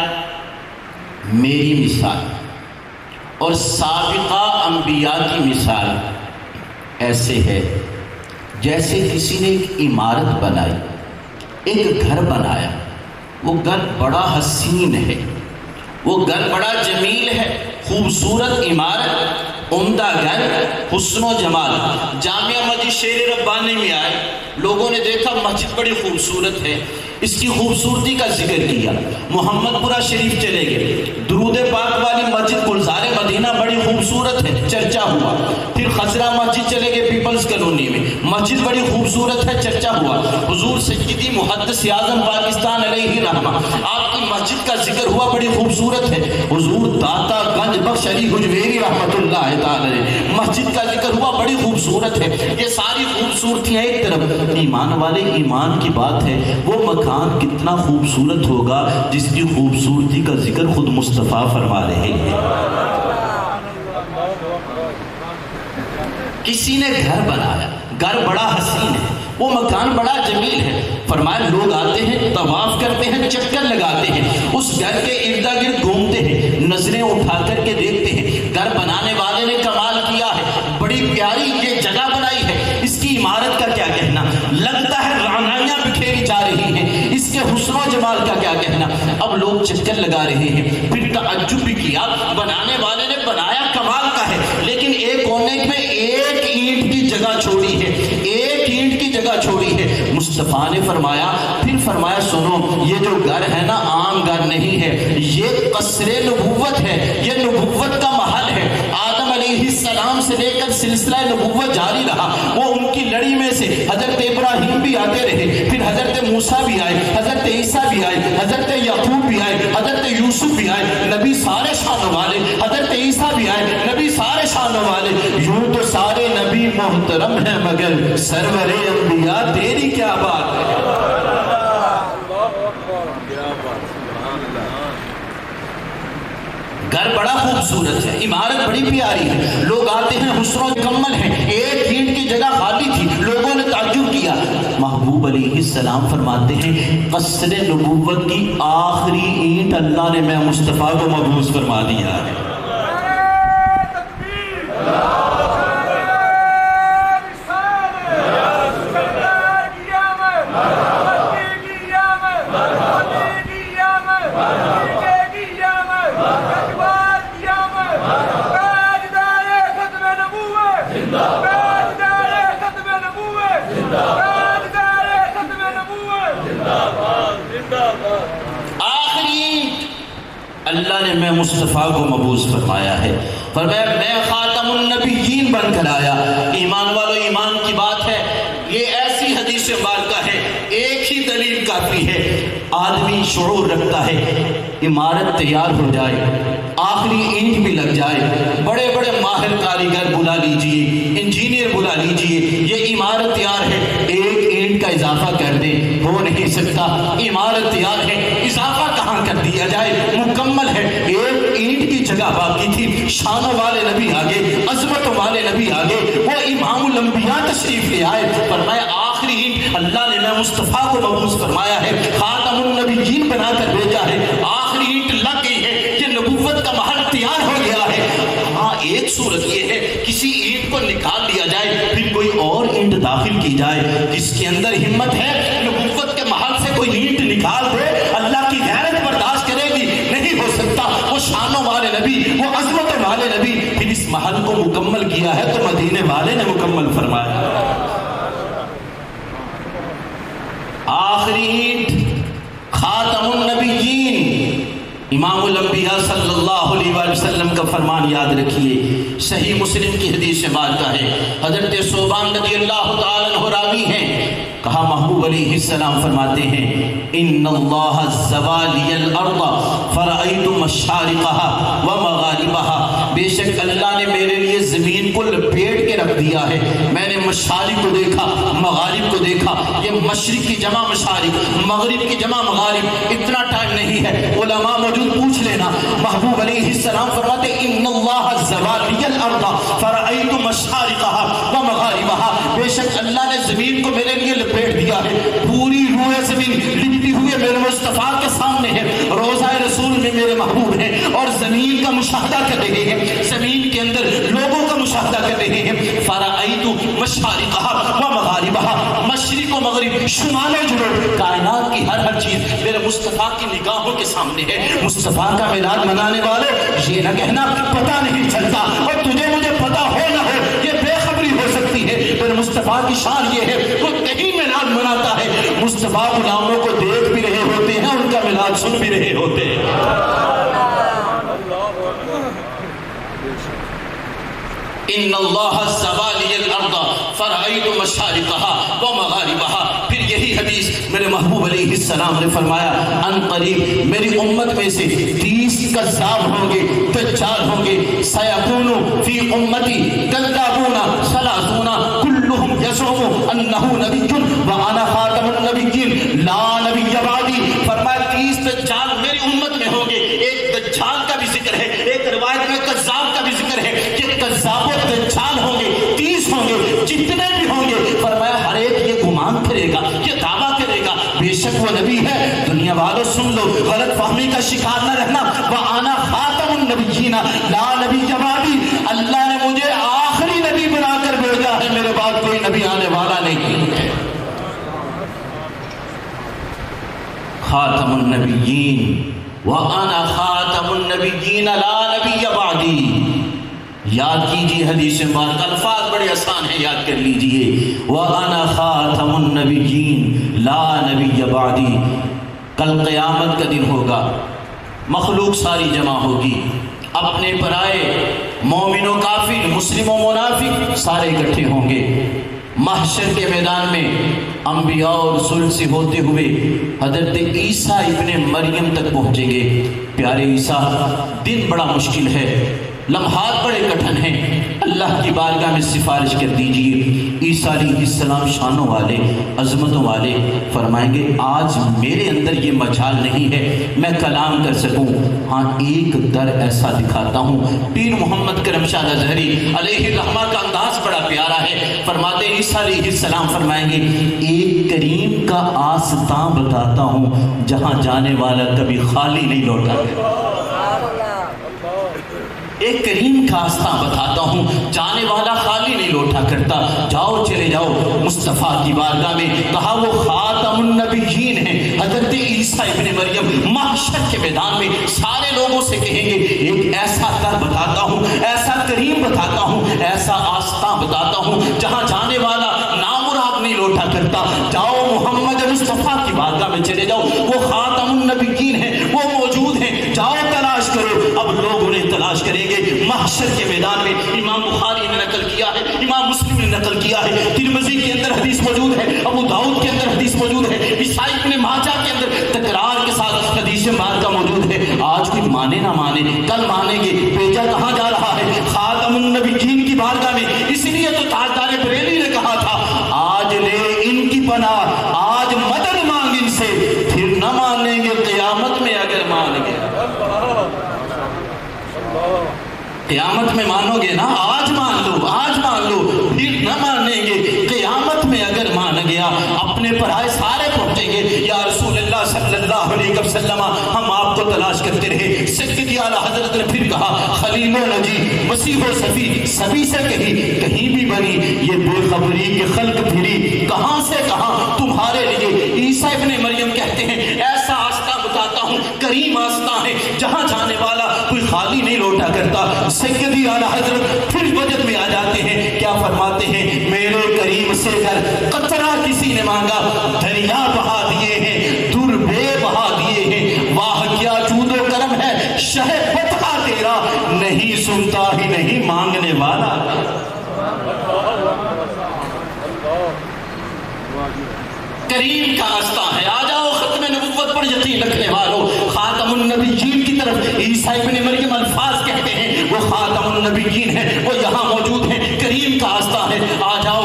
میری مثال اور سابقہ انبیاء کی مثال ایسے ہے جیسے کسی نے ایک عمارت بنائی، ایک گھر بنایا، وہ گھر بڑا حسین ہے، وہ گھر بڑا جمیل ہے، خوبصورت عمارت، عمدہ گھر، حسن و جمال۔ جامعہ مسجد شیر ربانی میں آئے، لوگوں نے دیکھا مسجد بڑی خوبصورت ہے، اس کی خوبصورتی کا ذکر کیا۔ محمد پورہ شریف چلے گئے، درود پاک والی مسجد گلزار مدینہ بڑی خوبصورت ہے، چرچا ہوا۔ پھر خزرہ مسجد چلے گئے پیپلز کالونی میں، مسجد بڑی خوبصورت ہے، چرچا ہوا۔ حضور سیدی محدث اعظم پاکستان علیہ رحمہ، آپ کی مسجد کا ذکر ہوا، بڑی خوبصورت ہے۔ حضور داتا گنج بخش علی حجویری رحمۃ اللہ تعالی مسجد کا ذکر ہوا، بڑی خوبصورت ہے۔ یہ ساری خوبصورتیاں ایک طرف، ایمان والے ایمان کی بات ہے، وہ مکان کتنا خوبصورت ہوگا جس کی خوبصورتی کا ذکر خود مصطفیٰ فرما رہے ہیں۔ کسی نے گھر بنایا، گھر بڑا حسین ہے، وہ مکان بڑا جمیل ہے، فرمایا لوگ آتے ہیں، طواف کرتے ہیں، چکر لگاتے ہیں، اس گھر کے ارد گرد گھومتے ہیں، نظریں اٹھا کر کے دیکھتے ہیں، گھر بنانے والے نے کمال کیا ہے، بڑی پیاری یہ جگہ بنائی ہے، اس کی عمارت کا کیا کہنا، لگتا ہے رعنائیاں بکھیری جا رہی ہیں، اس کے حسن و جمال کا کیا کہنا۔ اب لوگ چکر لگا رہے ہیں، پھر تعجب بھی کیا، بنانے والے نے بنایا کمال کا ہے، لیکن ایک کونے میں ایک اینٹ کی جگہ چھوڑی ہے، ایک اینٹ کی جگہ چھوڑی ہے۔ مصطفیٰ نے فرمایا، پھر فرمایا سنو، یہ جو گھر ہے نا عام گھر نہیں ہے، یہ قصر نبوت ہے، یہ نبوت کا محل ہے۔ آدم علیہ السلام سے لے کر سلسلہ نبوت جاری رہا، وہ ان کی لڑی میں سے حضرت ابراہیم بھی آتے رہے، پھر حضرت موسیٰ بھی آئے، حضرت عیسیٰ بھی آئے، حضرت یعقوب بھی آئے، حضرت یوسف بھی آئے، نبی سارے شان والے، حضرت عیسیٰ بھی آئے، نبی سارے شان والے۔ یوں تو سارے نبی محترم ہیں مگر سرور انبیاء تیری کیا بات ہے۔ گھر بڑا خوبصورت ہے، عمارت بڑی پیاری ہے، لوگ آتے ہیں، حسن و مکمل ہیں، ایک اینٹ کی جگہ خالی تھی، لوگوں نے تعجب کیا۔ محبوب علیہ السلام فرماتے ہیں قصر نبوت کی آخری اینٹ اللہ نے میں مصطفیٰ کو مبعوث فرما دیا ہے۔ اللہ نے میں مصطفیٰ کو مبعوث فرمایا ہے، فرمایا میں خاتم النبیین بن کر آیا۔ ایمان والو ایمان کی بات ہے، یہ ایسی حدیث مبارکہ ہے، ایک ہی دلیل کافی ہے۔ آدمی شعور رکھتا ہے، عمارت تیار ہو جائے، آخری اینٹ بھی لگ جائے، بڑے بڑے ماہر کاریگر بلا لیجئے، انجینئر بلا لیجئے، یہ عمارت تیار ہے، ایک اینٹ کا اضافہ کر دیں، ہو نہیں سکتا۔ عمارت تیار ہے، اضافہ کہاں کر دیا جائے، مکمل ہے، ایک اینٹ کی جگہ باقی تھی۔ شانوں والے نبی آگے، عظمتوں والے نبی آگے، وہ امام الانبیاء تشریف لے آئے، فرمایا آخری اینٹ اللہ نے میں مصطفیٰ کو مبعوث فرمایا ہے، خاتم النبیین بنا کر بھیجا ہے، آخری اینٹ لگ گئی ہے، یہ نبوت کا محل تیار ہو گیا ہے۔ ہاں ایک صورت یہ ہے کسی اینٹ کو نکال لیا جائے، پھر کوئی اور اینٹ داخل کی جائے، جس کے اندر ہمت ہے نبوت کے محل سے کوئی اینٹ نکال دے، اللہ کی غیرت برداشت کرے گی، نہیں ہو سکتا۔ وہ شانوں والے نبی، وہ عظمتوں والے نبی، پھر اس محل کو مکمل کیا ہے تو مدینے والے نے مکمل فرمایا۔ آخری اینٹ خاتم النبیین، امام الانبیاء صلی اللہ علیہ وآلہ وسلم کا فرمان یاد رکھیے، صحیح مسلم کی حدیث مبارکہ ہے، حضرت ثوبان رضی اللہ تعالیٰ عنہ راوی ہیں، کہا محبوب علیہ السلام فرماتے ہیں ان اللہ زوالی الارض فرأیت مشارقها ومغاربها، بے شک اللہ نے میرے لیے زمین کو لپیٹ کے رکھ دیا ہے، میں نے مشارق کو دیکھا، مغارب کو دیکھا، یہ مشرق کی جمع مشارق، مغرب کی جمع مغارب، اتنا ٹائم نہیں ہے، علماء موجود پوچھ لینا۔ محبوب علیہ السلام فرماتے ان اللہ زوالی الارض فرأیت مشارقها ومغاربها، بے شک اللہ نے زمین کو میرے لیے لپیٹ دیا ہے، پوری روح زمین لپٹی ہوئی میرے مصطفیٰ کے سامنے ہے، روضہ رسول میں میرے محبوب ہیں اور زمین کا مشاہدہ کر رہے ہیں، زمین کے اندر لوگوں کا مشاہدہ کر رہے ہیں۔ فرأیت مشارقها ومغاربها، مشرق و مغرب، شمال و جنوب، کائنات کی ہر چیز میرے مصطفیٰ مصطفیٰ کی نگاہوں کے سامنے ہے۔ مصطفیٰ کا میلاد منانے والے یہ نہ کہنا پتہ نہیں چلتا، اور تجھے مجھے پتہ ہو نہ ہو یہ بے خبری ہو سکتی ہے، پر مصطفیٰ کی شان یہ ہے وہ کہیں میلاد مناتا ہے، مصطفیٰ غلاموں کو دیکھ بھی رہے ہوتے ہیں، ان کا میلاد سن بھی رہے ہوتے ہیں۔ ان اللہ زوالی الارض فرأیت مشارقها ومغاربها، پھر یہی حدیث میرے محبوب علیہ السلام نے فرمایا ان قریب میری امت میں سے 30 کذاب ہوں گے، دجال ہوں گے، سیکون فی امتی کذابون 30 کلہم یزعم انہ نبی وانا خاتم النبیین لا نبی بعدی، فرمایا 30 دجال میری امت میں ہوں گے، ایک دجال کا بھی ذکر ہے، ایک روایت میں کذاب کا بھی ذکر ہے کہ کذاب و دجال ہوں گے، 30 ہوں گے، جتنے بھی ہوں گے، فرمایا ہر ایک یہ گمان کرے گا، یہ دعویٰ کرے گا بے شک وہ نبی ہے۔ دنیا والوں سن لو، غلط فہمی کا شکار نہ رہنا، وَأَنَا خَاتَمُ النَّبِيِّينَ لَا نَبِيَّ بَعْدِي، اللہ نے مجھے آخری نبی بنا کر بھیجا ہے، میرے بعد کوئی نبی آنے والا نہیں ہے۔ خاتم النبیین وَأَنَا خَاتَمُ النَّبِيِّينَ لَا نَبِيَّ بَعْدِي، یاد کیجئے حدیث مبارک، الفاظ بڑے آسان ہیں، یاد کر لیجئے، وَأَنَا خَاتَمُ النَّبِيِّينَ لَا نَبِيَّ بَعْدِي، کل قیامت کا دن ہوگا، مخلوق ساری جمع ہوگی، اپنے پرائے، مومن و کافر، مسلم و منافق سارے اکٹھے ہوں گے، محشر کے میدان میں انبیاء اور رسول سے ہوتے ہوئے حضرت عیسیٰ ابن مریم تک پہنچیں گے۔ پیارے عیسیٰ، دن بڑا مشکل ہے، لمحات بڑے کٹھن ہیں، اللہ کی بارگاہ میں سفارش کر دیجئے۔ عیسیٰ علیہ السلام شانوں والے، عظمتوں والے، فرمائیں گے آج میرے اندر یہ مجال نہیں ہے میں کلام کر سکوں، ہاں ایک در ایسا دکھاتا ہوں۔ پیر محمد کرم شاہ ازہری علیہ الرحمہ کا انداز بڑا پیارا ہے، فرماتے ہیں عیسیٰ علیہ السلام فرمائیں گے ایک کریم کا آستاں بتاتا ہوں جہاں جانے والا کبھی خالی نہیں لوٹا ہے۔ ایک کریم کا آستاں بتاتا ہوں جانے والا خالی نہیں لوٹا کرتا، جاؤ چلے جاؤ مصطفیٰ کی بارگاہ میں، کہا وہ خاتم النبیین ہیں، حضرت عیسیٰ ابن مریم محشر کے میدان میں سارے لوگوں سے کہیں گے ایک ایسا در بتاتا ہوں، ایسا کریم بتاتا ہوں، ایسا آستاں بتاتا ہوں جہاں جانے والا نامراد نہیں لوٹا کرتا، جاؤ محمد مصطفیٰ کی بارگاہ میں چلے جاؤ، وہ خاتم النبیین ہیں، وہ موجود ہیں، جاؤ تلاش کرو۔ اب لوگ انہیں تلاش کریں گے محشر کے میدان میں۔ امام بخاری نے نقل کیا ہے، امام مسلم نے نقل کیا ہے، ترمذی کے اندر حدیث موجود ہے، ابو داؤد کے اندر حدیث موجود ہے، عیسائی ابن ماجہ کے اندر تکرار کے ساتھ حدیث مبارکہ موجود ہے۔ آج کوئی مانے نہ مانے، کل مانیں گے، بیٹا کہاں جا رہا ہے؟ خاتم النبیین کی بارگاہ میں۔ اس لیے تو تاجدار بریلی نے کہا تھا آج لے ان کی پناہ، آج مدد مانگ ان سے، پھر نہ مانیں گے قیامت میں اگر مان گے۔ قیامت میں مانو گے نا، آج مان لو، آج مان لو، پھر نہ مانیں گے قیامت میں اگر مان گیا۔ اپنے پرائے سارے پہنچیں گے، یا رسول اللہ صلی اللہ علیہ وسلم ہم آپ کو تلاش کرتے رہے۔ سیدی اعلیٰ حضرت نے پھر کہا خلیل و نجی مسیح و صفی سبھی سے کہیں بھی بنی یہ بے خبری کے خلق پھری، کہاں سے کہاں تمہارے لیے۔ عیسیٰ ابن مریم کہتے ہیں ایسا آستہ بتاتا ہوں، کریم آستہ ہے جہاں جانے والا کوئی خالی نہیں لوٹا کرتا۔ سیدی اعلیٰ حضرت پھر وجد میں آ جاتے ہیں، کیا فرماتے ہیں میرے کریم سے اگر قطرہ کسی نے مانگا دریا بہا دیے ہیں، در بے بہا دیے ہیں، واہ کیا جود و کرم ہے شہ فتح تیرا، نہیں سنتا ہی نہیں مانگنے والا۔ کریم کا آستہ ہے، آ جاؤ ختم نبوت پر یقین رکھنے والوں، خاتم النبیین کی طرف عیسیٰ ابن مریم الفاظ کہتے ہیں، وہ خاتم النبیین ہے، وہ یہاں موجود ہیں، کریم کا آستہ ہے، آ جاؤ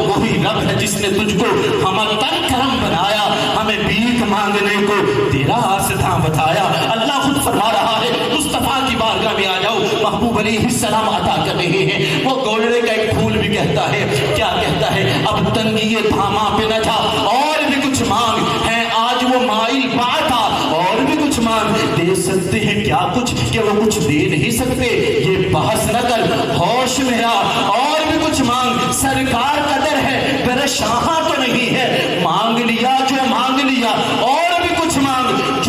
وہی رب ہے جس نے تجھ کو ہمیں تن کرم بنایا، ہمیں بھیک مانگنے کو تیرا آستہ بتایا۔ اللہ خود فرما رہا ہے مصطفیٰ کی بارگاہ میں آ جاؤ، محبوب علیہ السلام عطا کر رہے ہیں۔ وہ گولڑے کا ایک پھول بھی کہتا ہے، کیا کہتا ہے اب تنگی دھاما پہ نہ جا، اور بھی کچھ مانگ ہے آج وہ مائل پاتا، اور بھی کچھ مانگ دے سکتے ہیں کیا کچھ کہ وہ کچھ دے نہیں سکتے، یہ بحث نہ کر ہوش میں آ، اور بھی کچھ مانگ سرکار قدر ہے میرا شاہاں تو نہیں ہے، مانگ لیا جو مانگ لیا، اور بھی کچھ مانگ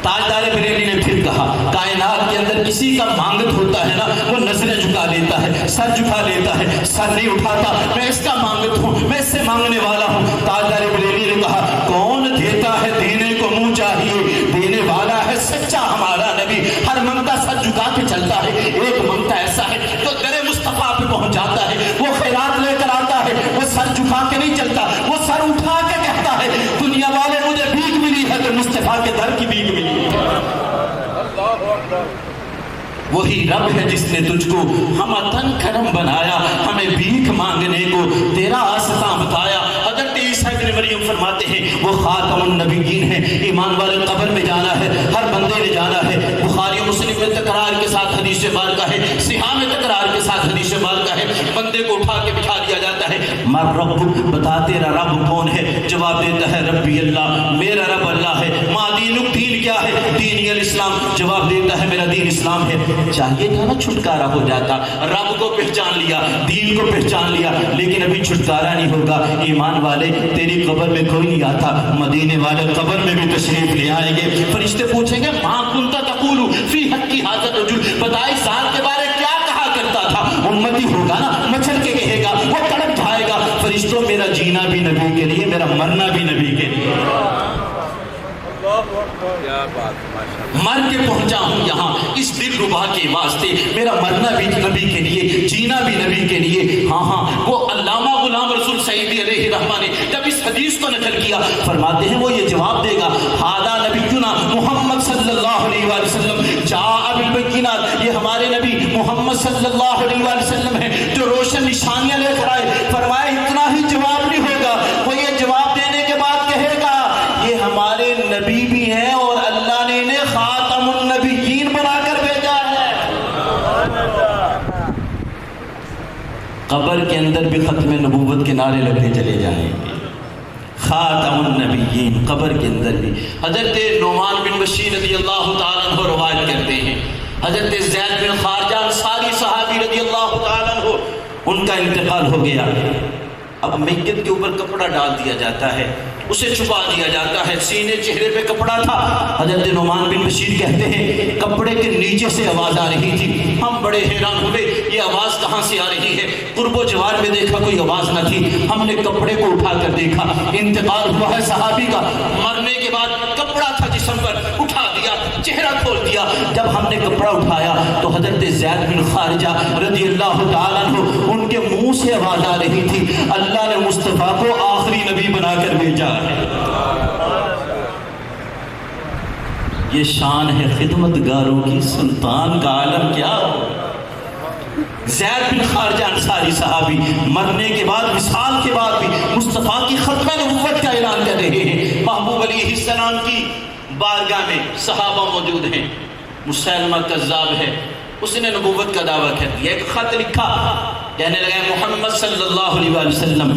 تاجدار بریلی نے پھر کہا کائنات کے اندر کسی کا مانگت ہوتا ہے نا وہ نظریں جھکا لیتا ہے, سر جھکا لیتا ہے, سر نہیں اٹھاتا. میں اس کا مانگت ہوں, میں اس سے مانگنے والا ہوں. تاجدار بریلی نے کہا کون دیتا ہے دینے کو منہ چاہیے, دینے والا ہے سچا ہمارا نبی. ہر منگتا سر جھکا کے چلتا ہے, ایک منگتا ایسا ہے جو در مصطفیٰ پہ پہنچ جاتا ہے, وہ خیرات لے کر آتا ہے, وہ سر جھکا کے نہیں چلتا, وہ سر اٹھا کے کہتا ہے دنیا والے مجھے بھیک ملی ہے تو مصطفیٰ کے در کی بھیک ملی ہے. وہی رب ہے جس نے تجھ کو ہمتن کرم بنایا, ہمیں بھیک مانگنے کو تیرا آستاں بتایا. حضرت عیسیٰ ابن مریم فرماتے ہیں وہ خاتم النبیین ہیں. ایمان والے قبر میں جانا ہے, ہر بندے نے جانا ہے. بخاری و مسلم میں تکرار کے ساتھ حدیث بارکہ ہے, صحیح میں تکرار کے ساتھ حدیث بارکہ ہے. بندے کو اٹھا کے بٹھا دیا جاتا ہے, مر رب, بتا تیرا رب کون ہے؟ جواب دیتا ہے ربی اللہ, میرا رب اللہ ہے. ما دینک, دین کیا ہے؟ دینی الاسلام. جواب دیتا ہے میرا دین اسلام ہے. چاہیے تھا نا چھٹکارا ہو جاتا, رب کو پہچان لیا, دین کو پہچان لیا, لیکن ابھی چھٹکارا نہیں ہوگا. ایمان والے تیری قبر میں کوئی نہیں آتا, مدینے والے قبر میں بھی تشریف لے آئیں گے. فرشتے پوچھیں گے ماں کنتا تقول فی حق ھذا الرجل, بتائے ذات کے بارے کیا کہا کرتا تھا؟ امتی ہوگا نا, مچل کے کہے گا, وہ تڑپ جائے گا. فرشتوں میرا جینا بھی نبی کے لیے, میرا مرنا بھی نبی کے لیے. مر کے پہنچا ہوں یہاں اس دل ربا کے واسطے, میرا مرنا بھی نبی کے لیے, جینا بھی نبی کے لیے. ہاں ہاں, وہ علامہ غلام رسول سعیدی علیہ رحمہ نے جب اس حدیث کو نقل کیا, فرماتے ہیں وہ یہ جواب دے گا ھذا نبینا محمد صلی اللہ علیہ وآلہ وسلم جاء بالبینات, یہ ہمارے نبی محمد صلی اللہ علیہ وآلہ وسلم ہیں جو روشن نشانیاں لے کر آئے. فرمائے اتنا ہی جواب نہیں ہوگا, وہ یہ جواب دینے کے بعد کہے گا یہ ہمارے نبی بھی ہیں اور اللہ نے انہیں خاتم النبیین بنا کر بھیجا ہے. قبر کے اندر بھی ختم نبوت کے نعرے لگتے چلے جائیں گے. خاتم النبیین قبر کے اندر بھی. حضرت نعمان بن بشیر رضی اللہ تعالیٰ عنہ روایت کرتے ہیں, حضرت زید بن خارجہ انصاری صحابی رضی اللہ تعالیٰ عنہ, ان کا انتقال ہو گیا. اب میت کے اوپر کپڑا ڈال دیا جاتا ہے, اسے چھپا دیا جاتا ہے, سینے چہرے پہ کپڑا تھا. حضرت نعمان بن بشیر کہتے ہیں کپڑے کے نیچے سے آواز آ رہی تھی. ہم بڑے حیران ہوئے یہ آواز کہاں سے آ رہی ہے. قرب و جوار میں دیکھا کوئی آواز نہ تھی. ہم نے کپڑے کو اٹھا کر دیکھا, انتقال ہوا ہے صحابی کا, مرنے کے بعد کپڑا تھا جسم پر, اٹھا دیا, چہرہ کھول دیا. جب ہم نے کپڑا اٹھایا تو حضرت زید بن خارجہ رضی اللہ تعالیٰ عنہ, ان کے منہ سے آواز آ رہی تھی اللہ نے مصطفیٰ کو آخری نبی بنا کر بھیجا ہے. یہ شان ہے خدمت گاروں کی, سلطان کا عالم کیا ہو. زید بن خارجہ انصاری صحابی مرنے کے بعد, وصال کے بعد بھی مصطفیٰ کی ختم نبوت کا اعلان کر رہے ہیں. محبوب علیہ السلام کی بارگاہ میں صحابہ موجود ہیں. مسیلمہ کذاب ہے, اس نے نبوت کا دعویٰ کر دیا. ایک خط لکھا, کہنے لگا محمد صلی اللہ علیہ وسلم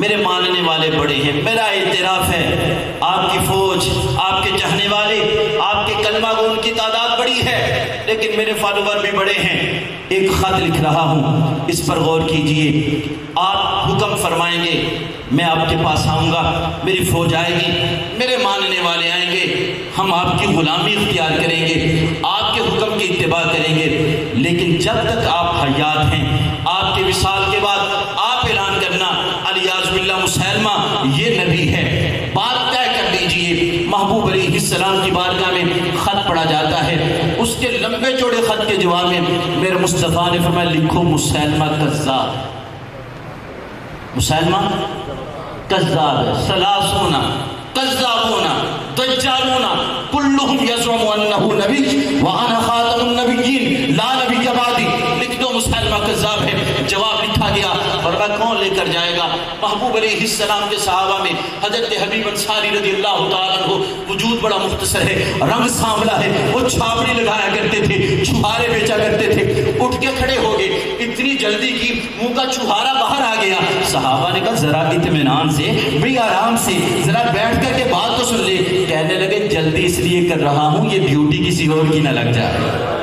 میرے ماننے والے بڑے ہیں, میرا اعتراف ہے آپ کی فوج, آپ کے چاہنے والے, آپ کے کلمہ گو ان کی تعداد بڑی ہے, لیکن میرے فالوور بھی بڑے ہیں. ایک خط لکھ رہا ہوں, اس پر غور کیجئے. آپ حکم فرمائیں گے میں آپ کے پاس آؤں گا, میری فوج آئے گی, میرے ماننے والے آئیں گے, ہم آپ کی غلامی اختیار کریں گے, آپ کے حکم کی اتباع کریں گے. لیکن جب تک آپ حیات ہیں, آپ کے وصال کے بعد آپ اعلان کرنا الیاذ باللہ مسیلمہ یہ نبی ہے. بات طے کر لیجئے. محبوب علیہ السلام کی بارگاہ میں خط پڑھا جاتا ہے. اس کے لمبے چوڑے خط کے جواب میں میرے مصطفیٰ نے فرمایا لکھو مسیلمہ کذاب. مسیلمہ کذاب ہے. ثلاثون کذابون دجالون کلہم یزعم انہ نبی وانا خاتم النبیین لا نبی بعدی. لکھ دو مسیلمہ کذاب ہے. جواب لکھا گیا. فرمایا کون لے کر جائے گا؟ محبوب علیہ السلام کے صحابہ میں حضرت حبیب انصاری رضی اللہ تعالیٰ عنہ, وجود بڑا مختصر ہے, رنگ سانولا ہے, وہ چھاپڑی لگایا کرتے تھے, چھہارے بیچا کرتے تھے. اٹھ کے کھڑے ہو گئے, اتنی جلدی کی منہ کا چھہارا باہر آ گیا. صحابہ نے کہا ذرا اطمینان سے, بھی آرام سے, ذرا بیٹھ کر کے بات تو سن لے. کہنے لگے جلدی اس لیے کر رہا ہوں یہ ڈیوٹی کسی اور کی نہ لگ جائے,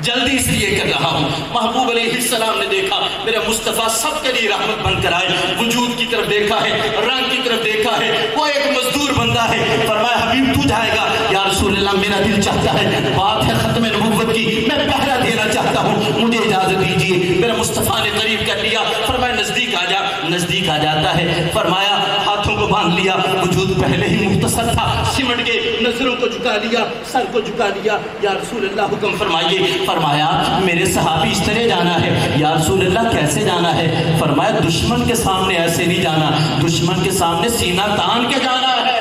جلدی اس لیے کر رہا ہوں. محبوب علیہ السلام نے دیکھا میرا مصطفیٰ سب کے لیے رحمت بن کر آئے. وجود کی طرف دیکھا ہے, رنگ کی طرف دیکھا ہے, وہ ایک مزدور بندہ ہے. فرمایا حبیب تو جائے گا؟ یا رسول اللہ میرا دل چاہتا ہے، بات ہے ختم نبوت کی، میں پہرا دینا چاہتا ہوں، مجھے اجازت دیجیے۔ میرا مصطفیٰ نے قریب کر لیا، فرمایا نزدیک آ جا۔ نزدیک آ جاتا ہے، فرمایا ہاتھوں کو باندھ لیا، وجود پہلے ہی مختصر تھا، سمٹ کے نظروں کو جھکا لیا، سر کو جھکا لیا۔ یا رسول اللہ حکم فرمائیے۔ فرمایا میرے صحابی اس طرح جانا ہے۔ یا رسول اللہ کیسے جانا ہے؟ فرمایا دشمن کے سامنے ایسے نہیں جانا، دشمن کے سامنے سینہ تان کے جانا ہے۔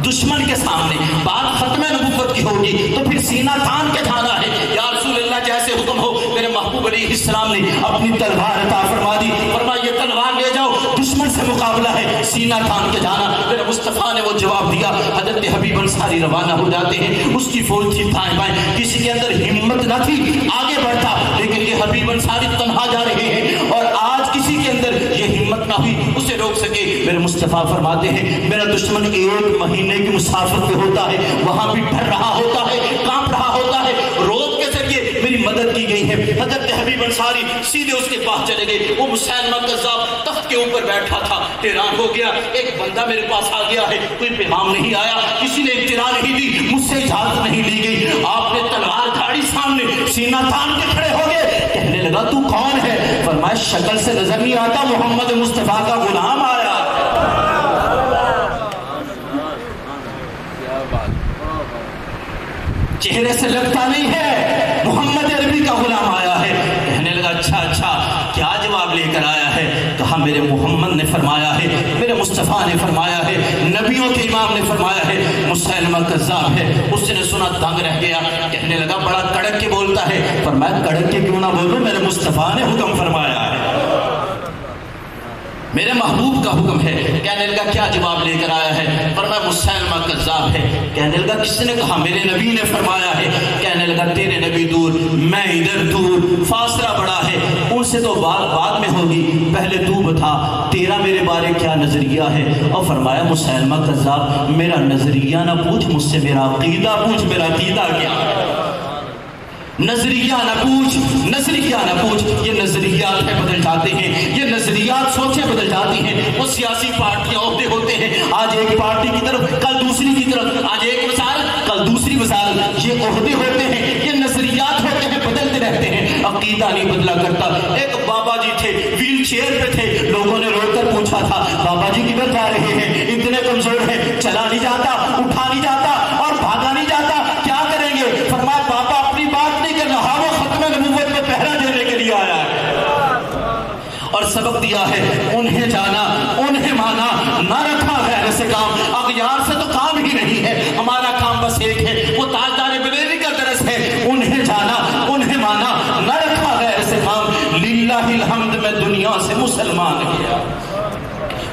دشمن کے سامنے بات ختم نبوت کی ہوگی تو پھر سینہ تان کے جانا ہے۔ یا رسول اللہ جیسے حکم ہو۔ میرے محبوب علیہ السلام نے اپنی تلوار عطا فرما دی، فرمایا یہ تلوار لے جاؤ، دشمن سے مقابلہ ہے، سینہ تان کے جانا۔ میرے مصطفیٰ نے وہ جواب دیا۔ حضرت حبیب انصاری روانہ ہو جاتے ہیں، اس کی فوج تھی دائیں بائیں، کسی کے اندر ہمت نہ تھی آگے بڑھتا، لیکن یہ حبیب انصاری تنہا جا رہے ہیں اور آج کسی کے اندر یہ ہمت نہ ہوئی اسے روک سکے۔ میرے مصطفیٰ فرماتے ہیں میرا دشمن 1 مہینے کی مسافر پہ ہوتا ہے، وہاں بھی ڈر رہا ہوتا ہے، کانپ رہا ہوتا ہے، روب کے ذریعے میری مدد کی گئی ہے۔ حضرت حبیب انصاری سیدھے اس کے پاس چلے گئے۔ وہ مسلمہ کذاب تخت کے اوپر بیٹھا تھا، حیران ہو گیا، ایک بندہ میرے پاس آ گیا ہے، کوئی پیغام نہیں آیا، کسی نے اطلاع نہیں دی، مجھ سے اجازت نہیں لی گئی۔ آپ نے تلوار جھاڑی سامنے، سینہ تان کے کھڑے ہو گئے۔ کہنے لگا تو کون ہے؟ فرمایا شکل سے نظر نہیں آتا، محمد مصطفیٰ کا غلام آیا۔ چہرے سے لگتا نہیں ہے، محمد عربی کا غلام آیا ہے۔ کہنے لگا اچھا اچھا کیا جواب لے کر آیا ہے؟ کہا میرے محمد نے فرمایا ہے، میرے مصطفیٰ نے فرمایا ہے، نبیوں کے امام نے فرمایا ہے مسلمہ کذاب ہے۔ اس نے سنا دنگ رہ گیا، کہنے لگا بڑا کڑک کے بولتا ہے۔ فرمایا کڑک کے کیوں نہ بولوں، میرے مصطفیٰ نے حکم فرمایا ہے، میرے محبوب کا حکم ہے۔ کہنے لگا کیا جواب لے کر آیا ہے؟ فرمایا مسلمہ کذاب ہے۔ کہنے لگا کس نے کہا؟ میرے نبی نے فرمایا ہے۔ کہنے لگا تیرے نبی دور، میں ادھر دور، فاصلہ بڑا ہے، ان سے تو بات بعد میں ہوگی، پہلے تو بتا تیرا میرے بارے کیا نظریہ ہے؟ اور فرمایا مسلمہ کذاب میرا نظریہ نہ پوچھ، مجھ سے میرا عقیدہ پوچھ، میرا عقیدہ کیا ہے؟ نظریہ نہ پوچھ، نظریہ نہ پوچھ، یہ نظریات ہے بدل جاتے ہیں، یہ نظریات سوچیں بدل جاتی ہیں۔ وہ سیاسی پارٹیاں عہدے ہوتے ہیں، آج ایک پارٹی کی طرف کل دوسری کی طرف، آج ایک وزارت کل دوسری وزارت، یہ عہدے ہوتے ہیں، یہ نظریات ہوتے ہیں، بدلتے رہتے ہیں، عقیدہ نہیں بدلا کرتا۔ ایک بابا جی تھے، ویل چیئر پہ تھے، لوگوں نے رو کر پوچھا تھا بابا جی کدھر جا رہے ہیں؟ اتنے کمزور ہیں، چلا نہیں جاتا، اٹھا نہیں جاتا اور بھاگا نہیں جاتا، کیا کریں گے؟ فرمایا بابا اپنی بات نہیں کر رہا، وہ ختم نبوت میں پہرا دینے کے لیے آیا ہے اور سبق دیا ہے، انہیں جانا، انہیں مانا، نہ رکھا غیر سے کام، اغیار سے تو کام ہی نہیں ہے، ہمارا کام بس ایک ہے، وہ تاجدار بریلی کا درس ہے، انہیں جانا، انہیں مانا، نہ رکھا غیر سے کام، للہ الحمد میں دنیا سے مسلمان کیا۔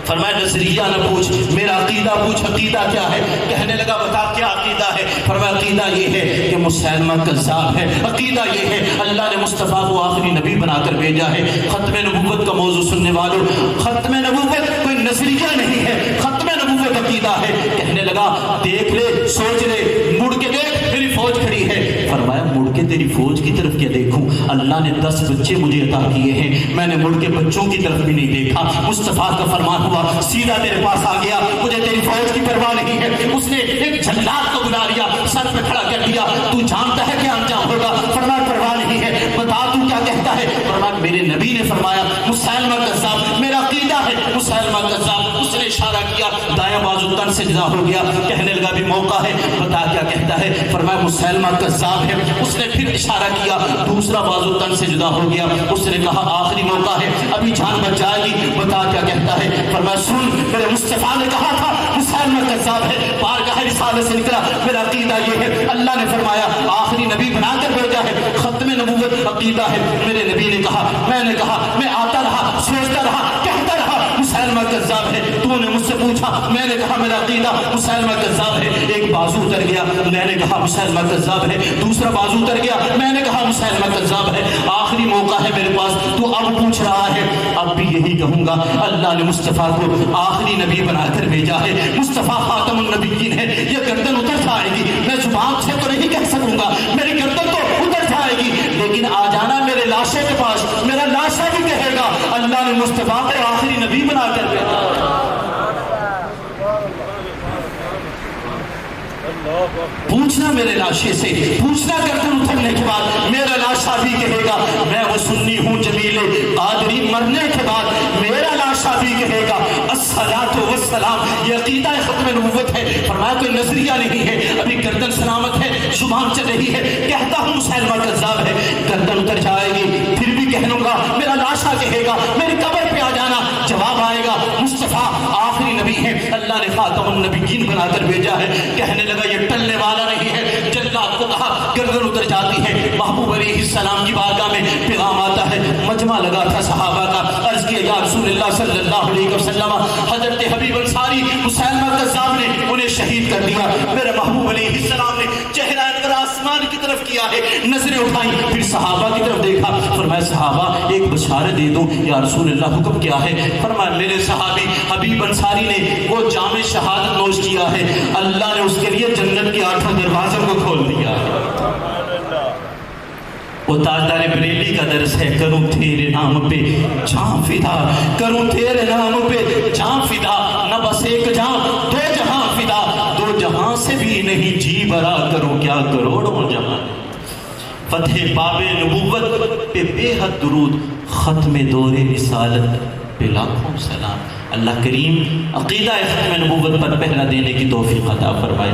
فرمایا نظریہ نہ پوچھ، میرا عقیدہ پوچھ، عقیدہ کیا ہے؟ کہنے لگا بتا کیا عقیدہ ہے؟ فرمایا عقیدہ یہ ہے کہ مسلمہ کذاب ہے، عقیدہ یہ ہے اللہ نے مصطفیٰ کو آخری نبی بنا کر بھیجا ہے۔ ختم نبوت کا موضوع سننے والوں، ختم نبوت کوئی نظریہ نہیں ہے، ختم نبوت عقیدہ ہے۔ کہنے لگا دیکھ لے، سوچ لے، مڑ کے دیکھ میری فوج کھڑی ہے۔ فرمایا مڑ کے تیری فوج کی طرف کیا دیکھوں؟ اللہ نے 10 بچے مجھے عطا کیے ہیں، میں نے مڑ کے بچوں کی طرف بھی نہیں دیکھا، مصطفیٰ کا فرمان ہوا سیدھا تیرے پاس آ گیا، مجھے تیری فوج کی پرواہ نہیں ہے۔ اس نے ایک جلاد کو بلا لیا، سر پہ کھڑا کر دیا، تو جانتا ہے کیا انجام ہوگا؟ فرمایا پرواہ نہیں ہے، بتا تو کیا کہتا ہے؟ فرمایا میرے نبی نے فرمایا مسلمہ کذاب، میرا عقیدہ ہے مسلمہ کذاب۔ اس نے اشارہ کیا، دایاں بازو تن سے جدا ہو گیا، کہنے لگا بھی موقع ہے، بتا کیا کہتا ہے؟ فرمایا مسلمہ کذاب ہے۔ اس نے پھر اشارہ کیا، دوسرا بازو تن سے جدا ہو گیا، اس نے کہا آخری موقع ہے، ابھی جان بچ جائے گی، بتا کیا کہتا ہے؟ فرمایا سن، میرے مصطفیٰ نے کہا تھا مسلمہ کذاب ہے، بارگاہ رسالت سے نکلا، میرا عقیدہ یہ ہے اللہ نے فرمایا آخری نبی بنا کر بھیجا ہے، ختم نبوت عقیدہ ہے۔ میرے نبی نے کہا، میں آتا رہا، سوچتا رہا، کہتا رہا مسلمہ کذاب ہے، تو نے مجھ سے پوچھا، میں نے کہا میرا عقیدہ مسلمہ کذاب ہے۔ ایک بازو اتر گیا، میں نے کہا مسلمہ کذاب ہے، دوسرا بازو اتر گیا، میں نے کہا مسلمہ کذاب ہے، آخری موقع ہے میرے پاس، تو اب پوچھ رہا ہے، اب بھی یہی کہوں گا، اللہ نے مصطفیٰ کو آخری نبی بنا کر بھیجا ہے، مصطفیٰ خاتم النبیین ہے، یہ گردن اتر جائے گی، میں زبان سے تو نہیں کہہ سکوں گا، میری گردن تو اتر جائے گی، لیکن آ جانا میرے لاشے کے پاس، میرا لاشا بھی کہے گا اللہ نے مصطفیٰ کو آخری نبی بنا کر بھیجا۔ پوچھنا میرے لاشے سے، پوچھنا گردن اترنے کے بعد میرا لاشا بھی کہے گا میں وہ سنی ہوں جمیل قادری، مرنے کے بعد میرا لاشا بھی کہے گا الصلاۃ والسلام۔ یہ عقیدہ ختم نبوت ہے۔ فرمایا کوئی نظریہ نہیں ہے، ابھی گردن سلامت ہے، زبان چل رہی ہے، کہتا ہوں مسلمہ کذاب ہے، گردن اتر جائے گی، پھر بھی کہہ لوں گا میرا لاشا کہے گا میری قبر پہ آ جانا، جواب آئے گا مصطفیٰ آخری نبی ہے، اللہ نے خاتم النبیین بنا کر بھیجا ہے۔ کہنے لگا یہ ٹلنے والا نہیں ہے، جلات کو کہا گردن اتر جاتی ہے، محبوب علیہ السلام کی بارگاہ میں پیغام آتا ہے، مجمع لگا تھا صحابہ کا، عرض کیا یا رسول اللہ صلی اللہ علیہ وسلم، حضرت حبیب انصاری مسلمہ کذاب نے انہیں شہید کر دیا۔ میرے محبوب علیہ السلام نے چہرہ انور آسمان کی طرف کیا ہے، نظریں اٹھائیں، پھر صحابہ کی طرف دیکھا، فرمایا صحابہ ایک بشارت دے دو یا رسول اللہ، حکم کیا ہے؟ فرمایا میرے صحابی حبیب انصاری نے وہ جام شہادت نوش کیا ہے، اللہ نے اس کے لیے جنت کے 8 دروازوں کو کھول دیا ہے۔ وہ تاجدار بریلی کا درس ہے، کروں تیرے نام پہ جان فدا، کروں تیرے نام پہ جان فدا، نہ بس ایک جان دو جہاں فدا، دو جہاں سے بھی نہیں جی بھرا، کروں کیا کروڑوں جہاں۔ فتح باب نبوت پہ بے حد درود، ختم دور رسالت پہ لاکھوں سلام۔ اللہ کریم عقیدہ ختم نبوت پر پہلا دینے کی توفیق عطا فرمائے۔